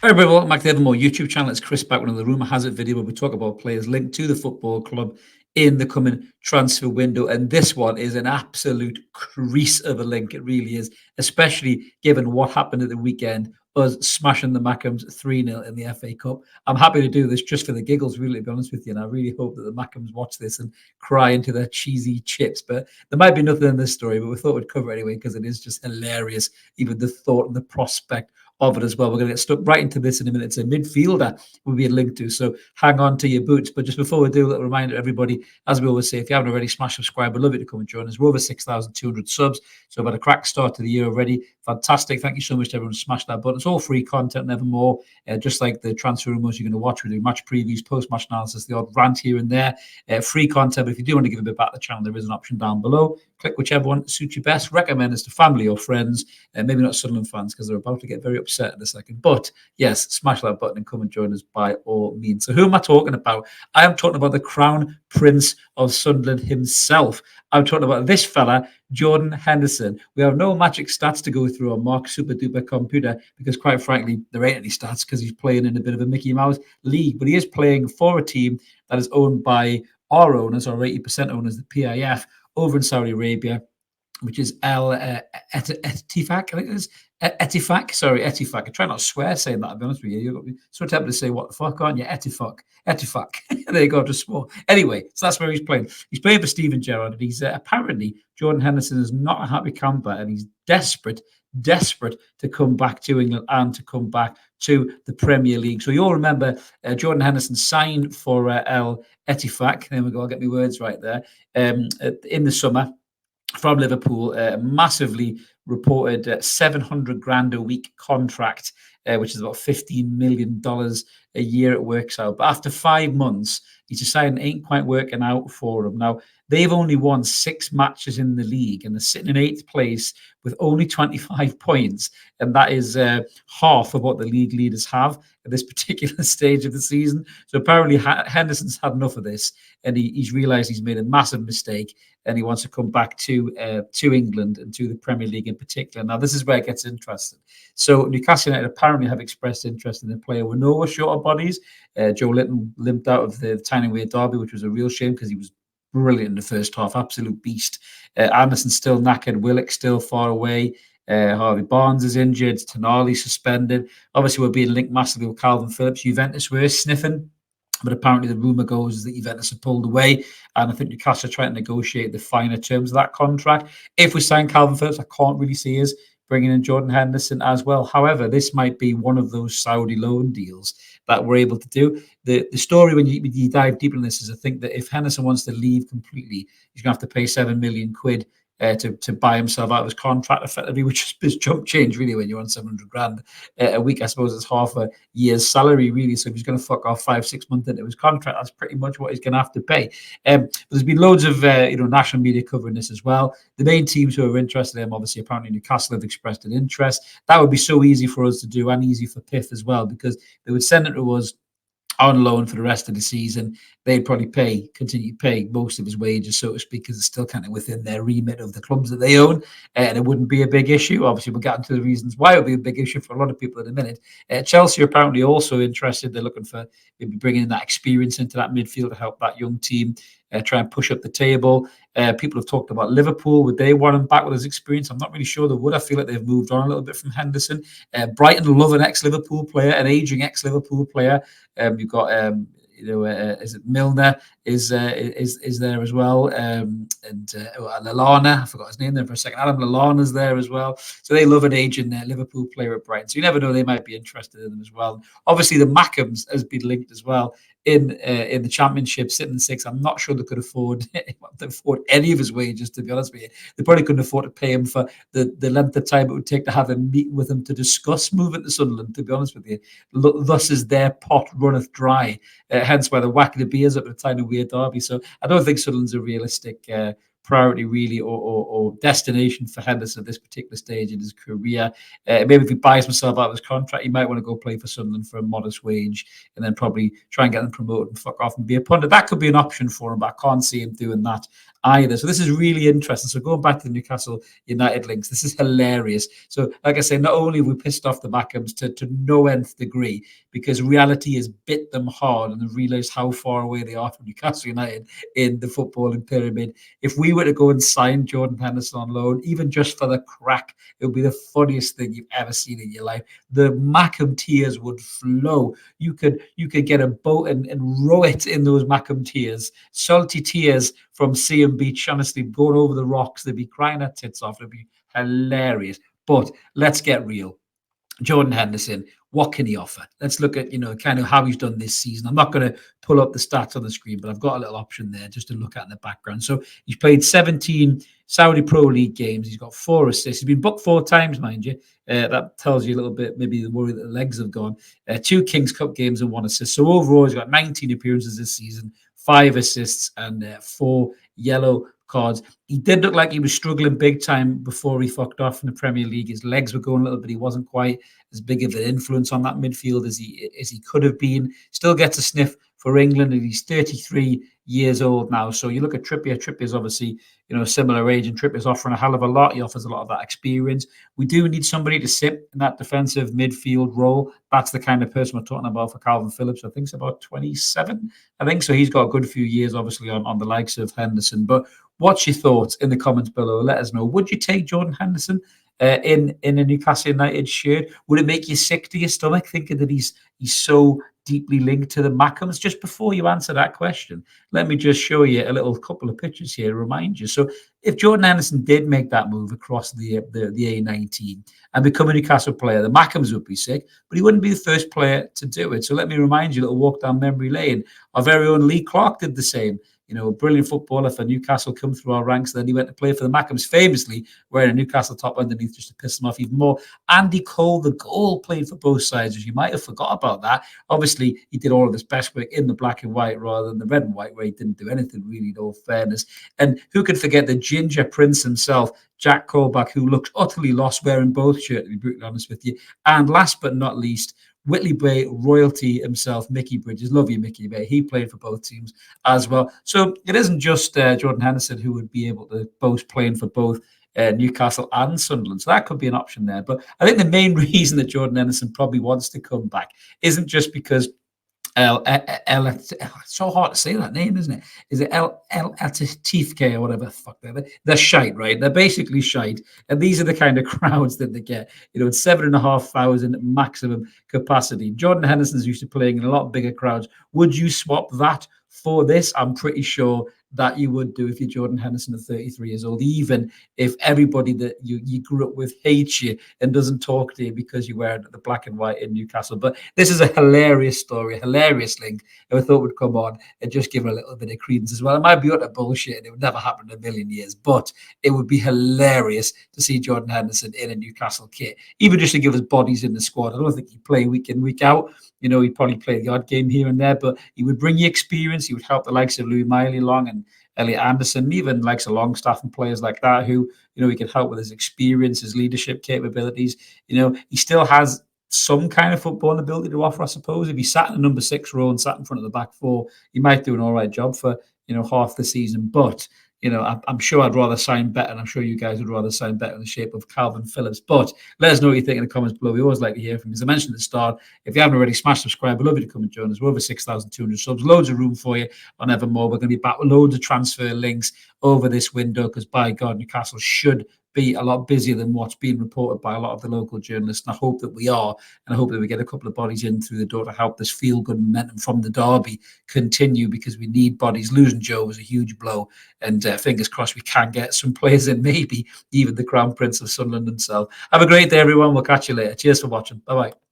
Hi everybody, welcome back to the Evermore YouTube channel. It's Chris back with another Rumour Has It video where we talk about players linked to the football club in the coming transfer window. And this one is an absolute crease of a link. It really is, especially given what happened at the weekend, us smashing the Mackems 3-0 in the FA Cup. I'm happy to do this just for the giggles, really, to be honest with you. And I really hope that the Mackems watch this and cry into their cheesy chips. But there might be nothing in this story, but we thought we'd cover it anyway because it is just hilarious, even the thought and the prospect of it as well. We're going to get stuck right into this in a minute. It's a midfielder we'll be linked to, so hang on to your boots. But just before we do, a little reminder, everybody, as we always say, if you haven't already, smash subscribe. I'd love you to come and join us. We're over 6,200 subs, so about a crack start to the year already. Fantastic. Thank you so much to everyone who smashed that button. It's all free content, never more. Just like the transfer rumors you're going to watch, we do match previews, post-match analysis, the odd rant here and there. Free content, but if you do want to give a bit back to the channel, there is an option down below. Click whichever one suits you best. Recommend this to family or friends, and maybe not Sunderland fans because they're about to get very upset in a second. But yes, smash that button and come and join us by all means. So who am I talking about? I am talking about the Crown Prince of Sunderland himself. I'm talking about this fella, Jordan Henderson. We have no magic stats to go through on Mark's super duper computer because, quite frankly, there ain't any stats because he's playing in a bit of a Mickey Mouse league. But he is playing for a team that is owned by our owners, our 80% owners, the PIF, over in Saudi Arabia, which is al-ettifaq, I think it is. Ettifaq, sorry, ettifaq. I try not to swear saying that, to be honest with you. You've got to be so tempted to say, what the fuck, aren't you? Ettifaq. There you go, just small. Anyway, so that's where he's playing. He's playing for Steven Gerrard, and he's apparently, Jordan Henderson is not a happy camper, and he's desperate to come back to England and to come back to the Premier League. So you'll remember Jordan Henderson signed for al-ettifaq. There we go, I'll get my words right there. In the summer, from Liverpool, massively reported 700 grand a week contract, which is about $15 million a year it works out. But after 5 months, he's decided it ain't quite working out for him. Now, they've only won 6 matches in the league and they're sitting in 8th place with only 25 points. And that is half of what the league leaders have at this particular stage of the season. So apparently Henderson's had enough of this and he's realised he's made a massive mistake and he wants to come back to England and to the Premier League in particular. Now, this is where it gets interesting. So Newcastle United apparently have expressed interest in the player. We're nowhere short of bodies. Joe Linton limped out of the Tyne-and-Wear derby, which was a real shame because he was brilliant in the first half, absolute beast. Anderson still knackered, Willock still far away. Harvey Barnes is injured, Tonali suspended. Obviously, we're being linked massively with Calvin Phillips. Juventus were sniffing, but apparently the rumour goes that Juventus have pulled away, and I think Newcastle are trying to negotiate the finer terms of that contract. If we sign Calvin Phillips, I can't really see us bringing in Jordan Henderson as well. However, this might be one of those Saudi loan deals that we're able to do. The story, when you dive deeper in this, is I think that if Henderson wants to leave completely, he's going to have to pay 7 million quid to buy himself out of his contract effectively, which is chump change really when you're on 700 grand a week. I suppose it's half a year's salary really. So if he's going to fuck off 5-6 months into his contract, that's pretty much what he's going to have to pay. But there's been loads of national media covering this as well. The main teams who are interested in him, obviously, apparently Newcastle have expressed an interest. That would be so easy for us to do and easy for PIF as well, because they would send it to us on loan for the rest of the season. They'd probably continue to pay most of his wages, so to speak, because it's still kind of within their remit of the clubs that they own, and it wouldn't be a big issue. Obviously, we'll get into the reasons why it would be a big issue for a lot of people in a minute. Chelsea are apparently also interested. They're looking for maybe bringing in that experience into that midfield to help that young team try and push up the table. People have talked about Liverpool. Would they want him back with his experience? I'm not really sure they would. I feel like they've moved on a little bit from Henderson. Brighton love an ex-Liverpool player, an aging ex-Liverpool player. You've got is it Milner is there as well, and Lallana, I forgot his name there for a second. Adam Lallana's there as well. So they love an aging Liverpool player at Brighton. So you never know, they might be interested in them as well. Obviously, the Mackems has been linked as well in the Championship, sitting in 6th. I'm not sure they could afford any of his wages, to be honest with you. They probably couldn't afford to pay him for the length of time it would take to have a meeting with him to discuss moving to Sunderland, to be honest with you. Thus is their pot runneth dry. Hence why they're whacking the beers up at the time of weird derby. So I don't think Sunderland's a realistic priority really, or destination for Henderson at this particular stage in his career. Maybe if he buys himself out of his contract, he might want to go play for Sunderland for a modest wage and then probably try and get them promoted and fuck off and be a pundit. That could be an option for him, but I can't see him doing that either. So this is really interesting. So going back to the Newcastle United links, this is hilarious. So like I say, not only have we pissed off the Mackhams to no nth degree, because reality has bit them hard and they've realised how far away they are from Newcastle United in the footballing pyramid. If we were to go and sign Jordan Henderson on loan, even just for the crack, it would be the funniest thing you've ever seen in your life. The Mackham tears would flow. You could get a boat and row it in those Mackham tears, salty tears from sea and beach, honestly, going over the rocks. They'd be crying their tits off. It'd be hilarious. But let's get real. Jordan Henderson, what can he offer? Let's look at, kind of how he's done this season. I'm not going to pull up the stats on the screen, but I've got a little option there just to look at in the background. So he's played 17 Saudi Pro League games. He's got 4 assists. He's been booked 4 times, mind you. That tells you a little bit, maybe the worry that the legs have gone. 2 Kings Cup games and 1 assist. So overall, he's got 19 appearances this season, 5 assists and 4 yellow cards. He did look like he was struggling big time before he fucked off in the Premier League. His legs were going a little bit. He wasn't quite as big of an influence on that midfield as he could have been. Still gets a sniff for England, and he's 33 years old now. So you look at Trippier. Trippier's obviously, similar age, and Trippier's offering a hell of a lot. He offers a lot of that experience. We do need somebody to sit in that defensive midfield role. That's the kind of person we're talking about for Calvin Phillips. I think it's about 27, I think. So he's got a good few years, obviously, on the likes of Henderson. But what's your thoughts in the comments below? Let us know. Would you take Jordan Henderson in a Newcastle United shirt? Would it make you sick to your stomach thinking that he's so deeply linked to the Mackhams? Just before you answer that question, let me just show you a little couple of pictures here to remind you. So if Jordan Henderson did make that move across the A19 and become a Newcastle player, the Mackhams would be sick, but he wouldn't be the first player to do it. So let me remind you, a little walk down memory lane. Our very own Lee Clark did the same. A brilliant footballer for Newcastle, come through our ranks. Then he went to play for the Mackhams, famously wearing a Newcastle top underneath just to piss them off even more. Andy Cole, the goal, played for both sides, as you might have forgot about that. Obviously, he did all of his best work in the black and white rather than the red and white, where he didn't do anything really, in all fairness. And who could forget the ginger prince himself, Jack Colback, who looked utterly lost wearing both shirts, to be brutally honest with you. And last but not least, Whitley Bay royalty himself, Mickey Bridges. Love you, Mickey Bay. He played for both teams as well. So it isn't just Jordan Henderson who would be able to boast playing for both Newcastle and Sunderland. So that could be an option there. But I think the main reason that Jordan Henderson probably wants to come back isn't just because it's so hard to say that name, isn't it? Is it al-ettifaq or whatever the fuck they're shite, right? They're basically shite, and these are the kind of crowds that they get. It's 7,500 maximum capacity. Jordan Henderson's used to playing in a lot bigger crowds. Would you swap that for this? I'm pretty sure that you would do if you're Jordan Henderson at 33 years old, even if everybody that you grew up with hates you and doesn't talk to you because you wear the black and white in Newcastle. But this is a hilarious story, a hilarious link, and I thought would come on and just give it a little bit of credence as well. It might be utter bullshit and it would never happen in a million years, but it would be hilarious to see Jordan Henderson in a Newcastle kit, even just to give us bodies in the squad. I don't think he'd play week in, week out. He'd probably play the odd game here and there, but he would bring you experience. He would help the likes of Louis Miley along and Elliot Anderson, even likes of Longstaff and players like that who, he could help with his experience, his leadership capabilities. He still has some kind of footballing ability to offer, I suppose. If he sat in the number 6 row and sat in front of the back 4, he might do an all right job for, half the season. But I'm sure I'd rather sign better, and I'm sure you guys would rather sign better in the shape of Calvin Phillips. But let us know what you think in the comments below. We always like to hear from you. As I mentioned at the start, if you haven't already, smash subscribe. We'd love you to come and join us. We're over 6,200 subs. Loads of room for you on Evermore. We're going to be back with loads of transfer links over this window because, by God, Newcastle should be a lot busier than what's being reported by a lot of the local journalists. And I hope that we are, and I hope that we get a couple of bodies in through the door to help this feel-good momentum from the derby continue, because we need bodies. Losing Joe was a huge blow, and fingers crossed we can get some players in, maybe even the Crown Prince of Sunderland himself. Have a great day, everyone. We'll catch you later. Cheers for watching. Bye-bye.